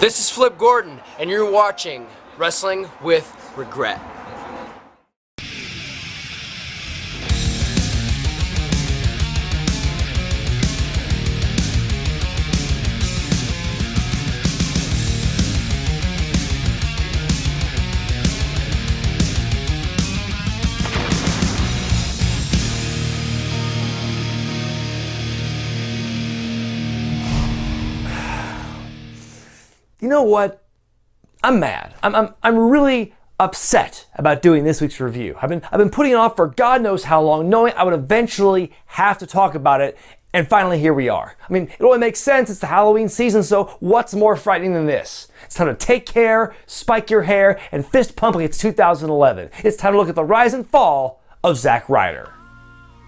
This is Flip Gordon, and you're watching Wrestling with Regret. You know what? I'm mad. I'm really upset about doing this week's review. I've been putting it off for God knows how long, knowing I would eventually have to talk about it, and finally here we are. I mean, it only makes sense. It's the Halloween season, so what's more frightening than this? It's time to take care, spike your hair, and fist pump like it's 2011. It's time to look at the rise and fall of Zack Ryder.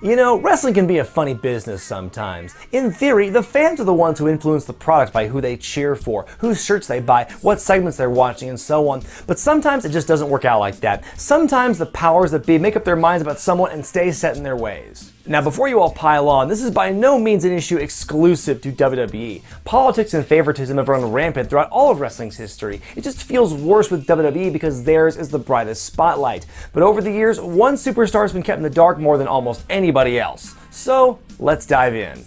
You know, wrestling can be a funny business sometimes. In theory, the fans are the ones who influence the product by who they cheer for, whose shirts they buy, what segments they're watching, and so on. But sometimes it just doesn't work out like that. Sometimes the powers that be make up their minds about someone and stay set in their ways. Now, before you all pile on, this is by no means an issue exclusive to WWE. Politics and favoritism have run rampant throughout all of wrestling's history. It just feels worse with WWE because theirs is the brightest spotlight. But over the years, one superstar has been kept in the dark more than almost anybody else. So, let's dive in.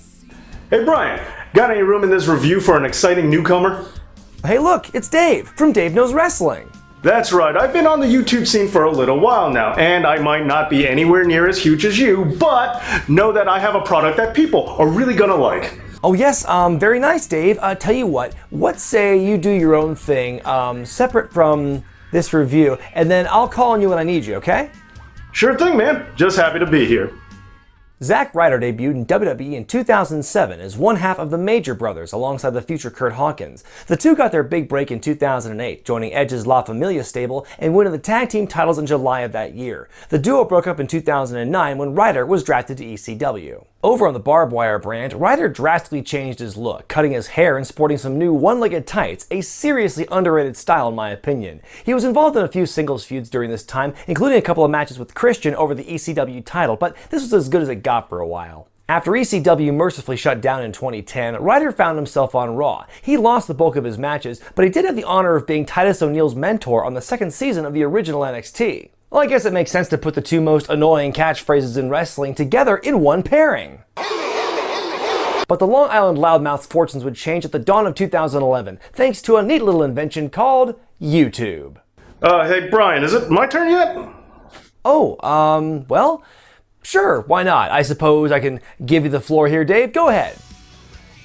Hey Brian, got any room in this review for an exciting newcomer? Hey look, it's Dave from Dave Knows Wrestling. That's right, I've been on the YouTube scene for a little while now, and I might not be anywhere near as huge as you, but know that I have a product that people are really gonna like. Oh yes, very nice, Dave. Tell you what say you do your own thing, separate from this review, and then I'll call on you when I need you, okay? Sure thing, man. Just happy to be here. Zack Ryder debuted in WWE in 2007 as one half of the Major Brothers alongside the future Curt Hawkins. The two got their big break in 2008, joining Edge's La Familia stable and winning the tag team titles in July of that year. The duo broke up in 2009 when Ryder was drafted to ECW. Over on the Barbed Wire brand, Ryder drastically changed his look, cutting his hair and sporting some new one-legged tights, a seriously underrated style in my opinion. He was involved in a few singles feuds during this time, including a couple of matches with Christian over the ECW title, but this was as good as it got for a while. After ECW mercifully shut down in 2010, Ryder found himself on Raw. He lost the bulk of his matches, but he did have the honor of being Titus O'Neil's mentor on the second season of the original NXT. Well, I guess it makes sense to put the two most annoying catchphrases in wrestling together in one pairing. But the Long Island Loudmouth's fortunes would change at the dawn of 2011, thanks to a neat little invention called YouTube. Hey Brian, is it my turn yet? Oh, well, sure, why not? I suppose I can give you the floor here, Dave. Go ahead.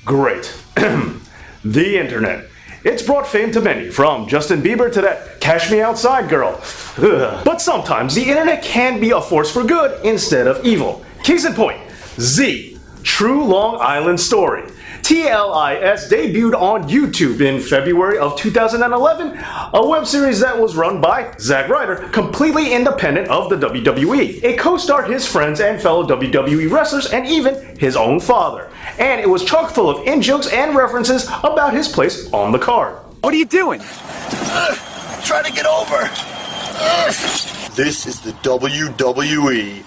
Great. The internet. It's brought fame to many, from Justin Bieber to that Cash Me Outside girl. Ugh. But sometimes the internet can be a force for good instead of evil. Case in point, Z, True Long Island Story. TLIS debuted on YouTube in February of 2011, a web series that was run by Zack Ryder, completely independent of the WWE. It co-starred his friends and fellow WWE wrestlers and even his own father. And it was chock full of in-jokes and references about his place on the card. What are you doing? Trying to get over. This is the WWE.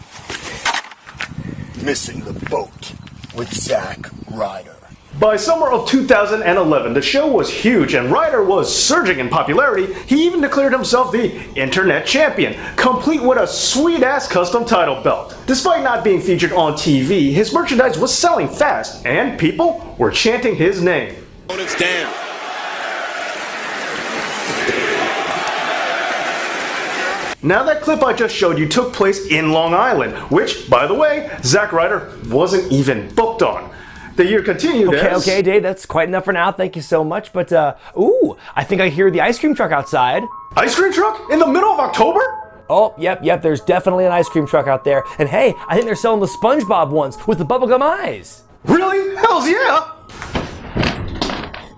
Missing the boat with Zack Ryder. By summer of 2011, the show was huge and Ryder was surging in popularity. He even declared himself the Internet Champion, complete with a sweet-ass custom title belt. Despite not being featured on TV, his merchandise was selling fast, and people were chanting his name. It's down. Now that clip I just showed you took place in Long Island, which, by the way, Zack Ryder wasn't even booked on. The year continued as... Okay, Dave, that's quite enough for now. Thank you so much. But, ooh, I think I hear the ice cream truck outside. Ice cream truck? In the middle of October? Oh, yep, there's definitely an ice cream truck out there. And hey, I think they're selling the SpongeBob ones with the bubblegum eyes. Really? Hells yeah!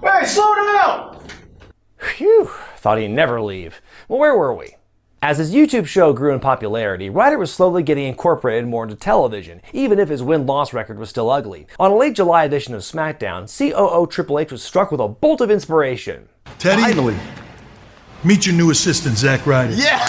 Hey, slow down! Phew, thought he'd never leave. Well, where were we? As his YouTube show grew in popularity, Ryder was slowly getting incorporated more into television, even if his win-loss record was still ugly. On a late July edition of SmackDown, COO Triple H was struck with a bolt of inspiration. Teddy, finally, meet your new assistant, Zack Ryder. Yeah!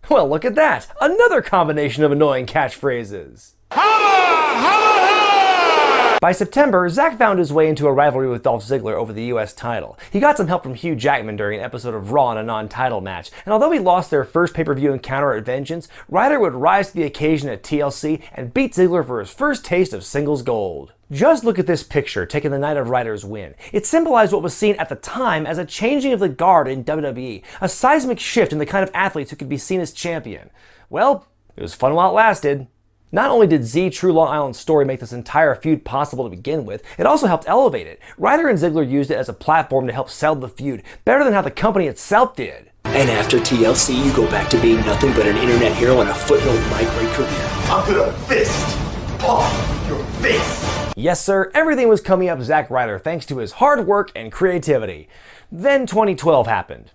Well, look at that. Another combination of annoying catchphrases. Holla! Holla! Holla! By September, Zack found his way into a rivalry with Dolph Ziggler over the US title. He got some help from Hugh Jackman during an episode of Raw in a non-title match, and although he lost their first pay-per-view encounter at Vengeance, Ryder would rise to the occasion at TLC and beat Ziggler for his first taste of singles gold. Just look at this picture taken the night of Ryder's win. It symbolized what was seen at the time as a changing of the guard in WWE, a seismic shift in the kind of athletes who could be seen as champion. Well, it was fun while it lasted. Not only did Z True Long Island's story make this entire feud possible to begin with, it also helped elevate it. Ryder and Ziggler used it as a platform to help sell the feud, better than how the company itself did. And after TLC, you go back to being nothing but an internet hero and a footnote in my great career. I'm gonna fist pop your face. Yes, sir, everything was coming up Zack Ryder thanks to his hard work and creativity. Then 2012 happened.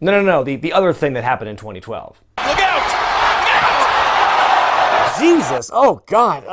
No, the other thing that happened in 2012. Look out! Jesus, oh God.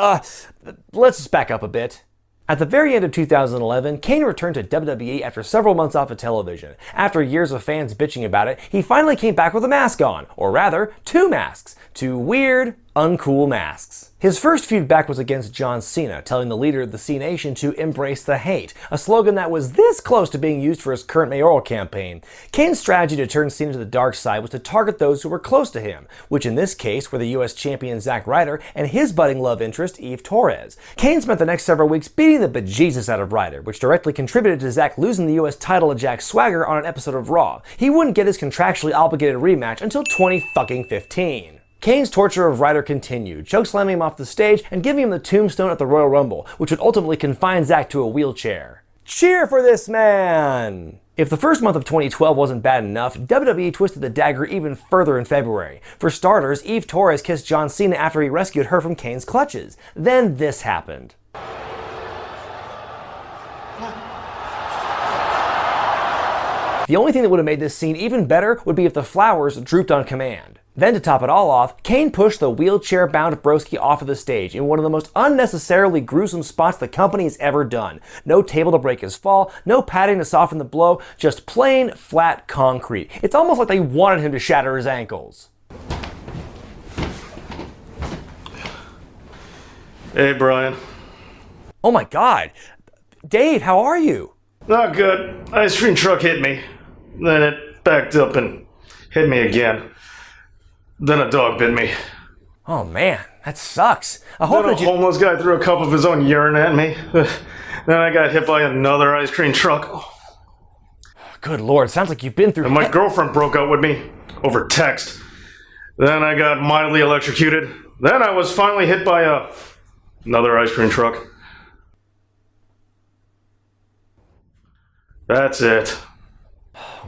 Let's just back up a bit. At the very end of 2011, Kane returned to WWE after several months off of television. After years of fans bitching about it, he finally came back with a mask on. Or rather, two masks. Two weird, uncool masks. His first feud back was against John Cena, telling the leader of the C Nation to embrace the hate, a slogan that was this close to being used for his current mayoral campaign. Kane's strategy to turn Cena to the dark side was to target those who were close to him, which in this case were the US champion Zack Ryder and his budding love interest Eve Torres. Kane spent the next several weeks beating the bejesus out of Ryder, which directly contributed to Zack losing the US title to Jack Swagger on an episode of Raw. He wouldn't get his contractually obligated rematch until 2015. Kane's torture of Ryder continued, chokeslamming him off the stage and giving him the tombstone at the Royal Rumble, which would ultimately confine Zack to a wheelchair. Cheer for this man! If the first month of 2012 wasn't bad enough, WWE twisted the dagger even further in February. For starters, Eve Torres kissed John Cena after he rescued her from Kane's clutches. Then this happened. The only thing that would have made this scene even better would be if the flowers drooped on command. Then to top it all off, Kane pushed the wheelchair-bound broski off of the stage in one of the most unnecessarily gruesome spots the company has ever done. No table to break his fall, no padding to soften the blow, just plain, flat concrete. It's almost like they wanted him to shatter his ankles. Hey, Brian. Oh my God. Dave, how are you? Not good. Ice cream truck hit me. Then it backed up and hit me again. Then a dog bit me. Oh man, that sucks. I hope Then that a homeless guy threw a cup of his own urine at me. Then I got hit by another ice cream truck. Good Lord, sounds like you've been through. And my girlfriend broke up with me over text. Then I got mildly electrocuted. Then I was finally hit by another ice cream truck. That's it.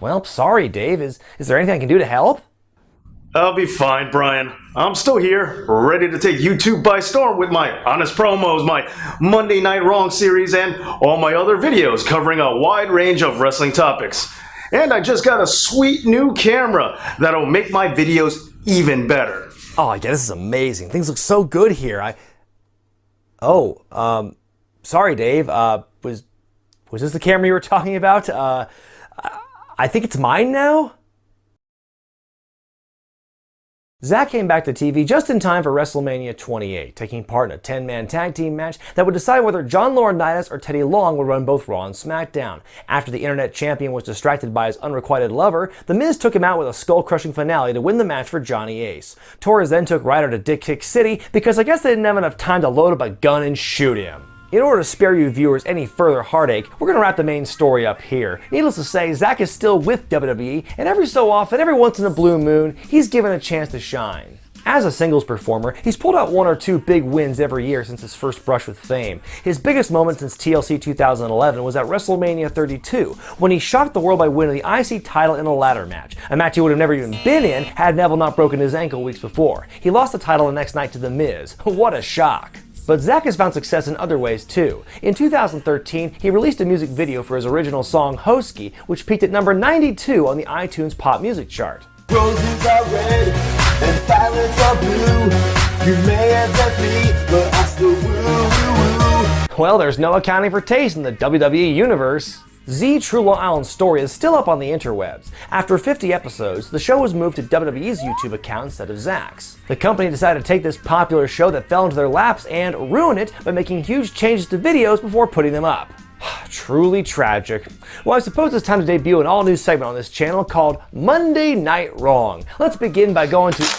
Well, sorry, Dave. Is there anything I can do to help? I'll be fine, Brian. I'm still here, ready to take YouTube by storm with my honest promos, my Monday Night Wrong series, and all my other videos covering a wide range of wrestling topics. And I just got a sweet new camera that'll make my videos even better. Oh yeah, this is amazing. Things look so good here. Sorry, Dave. Was this the camera you were talking about? I think it's mine now? Zack came back to TV just in time for WrestleMania 28, taking part in a 10-man tag team match that would decide whether John Laurinaitis or Teddy Long would run both Raw and SmackDown. After the internet champion was distracted by his unrequited lover, The Miz took him out with a skull-crushing finale to win the match for Johnny Ace. Torres then took Ryder to Dick Kick City because I guess they didn't have enough time to load up a gun and shoot him. In order to spare you viewers any further heartache, we're going to wrap the main story up here. Needless to say, Zack is still with WWE, and every so often, every once in a blue moon, he's given a chance to shine. As a singles performer, he's pulled out one or two big wins every year since his first brush with fame. His biggest moment since TLC 2011 was at WrestleMania 32, when he shocked the world by winning the IC title in a ladder match, a match he would have never even been in had Neville not broken his ankle weeks before. He lost the title the next night to The Miz. What a shock. But Zack has found success in other ways too. In 2013, he released a music video for his original song Hosky, which peaked at number 92 on the iTunes pop music chart. Roses are red and violets are blue. You may have left me, but I still woo. Well, there's no accounting for taste in the WWE universe. Z True Long Island Story is still up on the interwebs. After 50 episodes, the show was moved to WWE's YouTube account instead of Zack's. The company decided to take this popular show that fell into their laps and ruin it by making huge changes to videos before putting them up. Truly tragic. Well, I suppose it's time to debut an all-new segment on this channel called Monday Night Wrong. Let's begin by going to...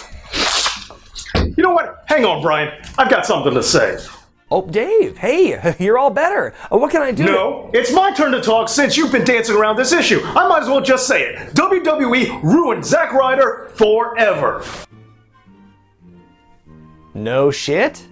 You know what? Hang on, Brian. I've got something to say. Oh, Dave, hey, you're all better. What can I do? No, it's my turn to talk since you've been dancing around this issue. I might as well just say it. WWE ruined Zack Ryder forever. No shit?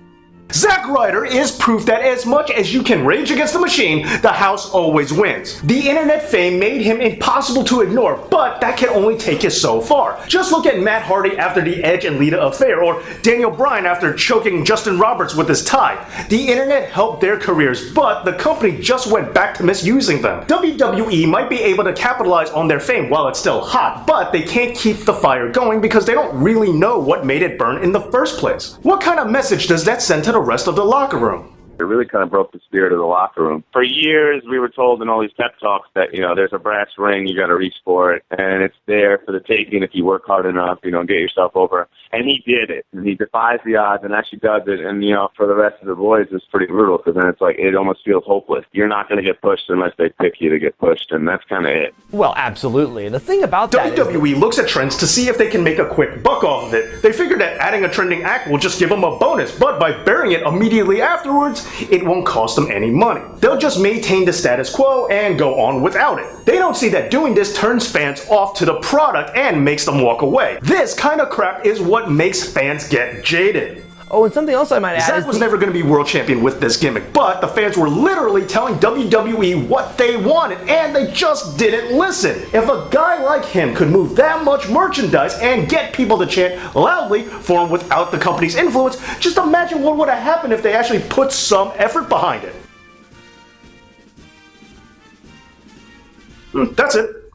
Zack Ryder is proof that as much as you can rage against the machine, the house always wins. The internet fame made him impossible to ignore, but that can only take you so far. Just look at Matt Hardy after the Edge and Lita affair, or Daniel Bryan after choking Justin Roberts with his tie. The internet helped their careers, but the company just went back to misusing them. WWE might be able to capitalize on their fame while it's still hot, but they can't keep the fire going because they don't really know what made it burn in the first place. What kind of message does that send to the rest of the locker room? It really kind of broke the spirit of the locker room. For years, we were told in all these pep talks that, there's a brass ring, you got to reach for it, and it's there for the taking if you work hard enough, get yourself over. And he did it. And he defies the odds and actually does it. And, for the rest of the boys, it's pretty brutal because then it's like it almost feels hopeless. You're not going to get pushed unless they pick you to get pushed, and that's kind of it. Well, absolutely. And the thing about that WWE looks at trends to see if they can make a quick buck off of it. They figure that adding a trending act will just give them a bonus, but by burying it immediately afterwards, it won't cost them any money. They'll just maintain the status quo and go on without it. They don't see that doing this turns fans off to the product and makes them walk away. This kind of crap is what makes fans get jaded. Oh, and something else I might add Zack was never going to be world champion with this gimmick, but the fans were literally telling WWE what they wanted, and they just didn't listen. If a guy like him could move that much merchandise and get people to chant loudly for him without the company's influence, just imagine what would have happened if they actually put some effort behind it. That's it.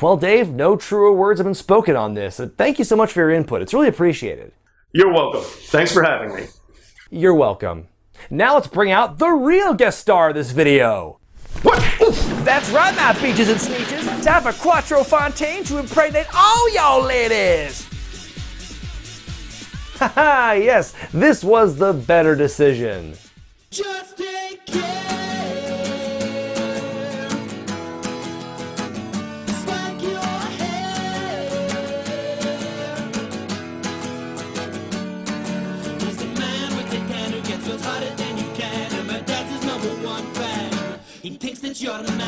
Well, Dave, no truer words have been spoken on this. Thank you so much for your input. It's really appreciated. You're welcome. Thanks for having me. You're welcome. Now let's bring out the real guest star of this video. What? That's right, my beaches and sneeches. Time for Quattro Fontaine to impregnate all y'all ladies. Haha, yes, this was the better decision. Just take care. Smack your head. He's the man with the can who gets what's hotter than you can. And my dad's his #1 fan. He thinks that you're the man.